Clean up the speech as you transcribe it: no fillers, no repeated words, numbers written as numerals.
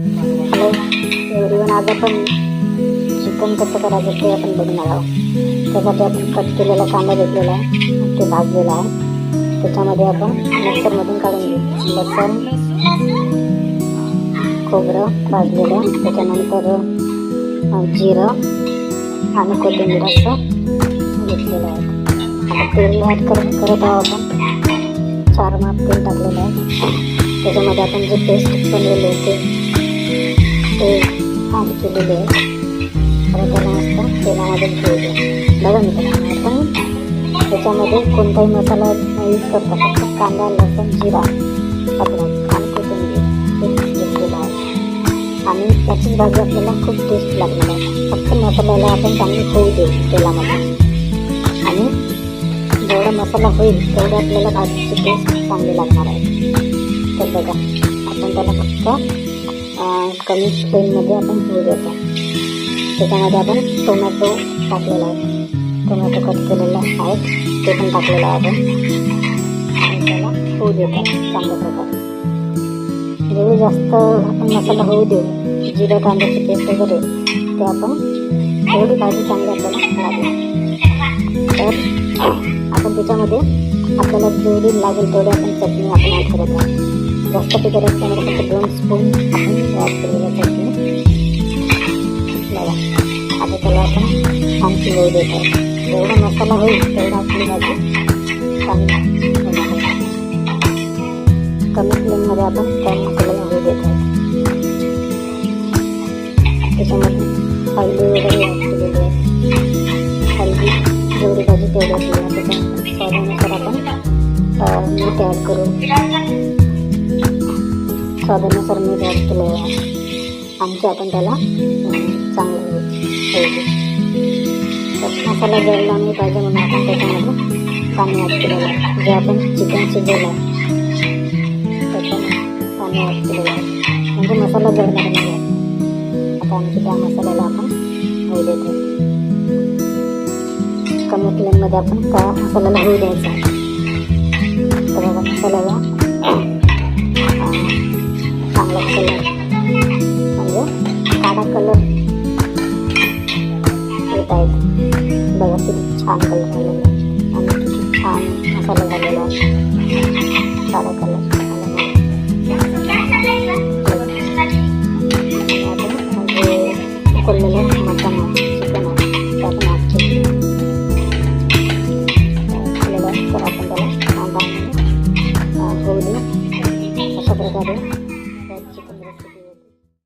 Hello everyone, आज आपण chicken कसं करायचं ते आपण बघणार आहोत. त्यासाठी आपण कट केलेला कांदा घेतलेला आहे, ते भाजलेला आहे. त्याच्यामध्ये आपण मिक्सरमधून काढून घेऊ. लसूण, खोबरं भाजलेलं, त्याच्यानंतर जिरं आणि कोथिंबीर असं घेतलेलं आहे. आता तेल ॲड करत आहोत आपण. 4 माप तेल टाकलेलं आहे. त्याच्यामध्ये आपण जे पेस्ट बनवलेले होते ते ॲड केलेले आहे. तर त्याला मस्त तेलामध्ये ठेवले. बघा मित्रांनो, आपण त्याच्यामध्ये कोणताही मसाला यूज करता, फक्त कांदा, लसूण, जिरा, अद्रक आणि कोथिंबीर हे घेतलेलं आहे. आणि त्याचीच भाजी आपल्याला खूप टेस्ट लागणार आहे. फक्त मसाल्याला आपण चांगली होऊ देऊ तेलामध्ये, आणि जेवढा मसाला होईल तेवढं आपल्याला भाजीची टेस्ट चांगली लागणार आहे. तर बघा, आपण त्याला फक्त कमी फ्लेममध्ये आपण होऊ देतो. त्याच्यामध्ये आपण टोमॅटो टाकलेला आहे. टोमॅटो कट केलेला आहे ते पण टाकलेलं आहे आपण, आणि त्याला होऊ देतो चांगल्या प्रकारे. जेवढी जास्त आपण मसाला होऊ देऊ, जिरं कांद्याची पेस्ट वगैरे, ते आपण तेवढी भाजी चांगली आपल्याला लागेल. तर आपण त्याच्यामध्ये आपल्याला जेवढी लागेल तेवढी आपण चटणी आपण ॲड करत आहोत. जास्त तिखट असल्यामुळे फक्त 2 स्पून आपण ॲड केलेलं चटणी. बघा, आता त्याला आपण आणखी होऊ देत आहोत. जेवढा मसाला होईल तेवढा आपली भाजी चांगली होणार आहे. कमी फ्लेममध्ये आपण त्या मसाल्याला होऊ देत आहोत. त्याच्यामध्ये हळदी वगैरे ॲड केलेली आहे. हळदी जेवढी भाजी तेवढी आपल्याला, त्याच्यानंतर स्वादानुसार आपण मीठ ॲड करू. स्वादानुसार मीठ ॲड केलं आहे. आणखी आपण त्याला चांगलं होऊ देऊ. मसाला जळला नाही पाहिजे म्हणून आपण त्याच्यामध्ये पाणी ॲड केलेलं आहे. जे आपण चिकन शिजवलं आहे त्याच्यामध्ये पाणी ॲड केलेलं आहे, म्हणजे मसाला जळणार नाही. आता आणखी त्या मसाल्याला आपण होऊ देतो. कमी फ्लेममध्ये आपण त्या मसाल्याला होऊ द्यायचा आहे. तर बघा, मसाल्याला चांगला कलर, म्हणजे काळा कलर येत आहे. बघा किती छान कलर झालेला आहे, आणि किती छान मसाला झालेला आहे, काळा कलर.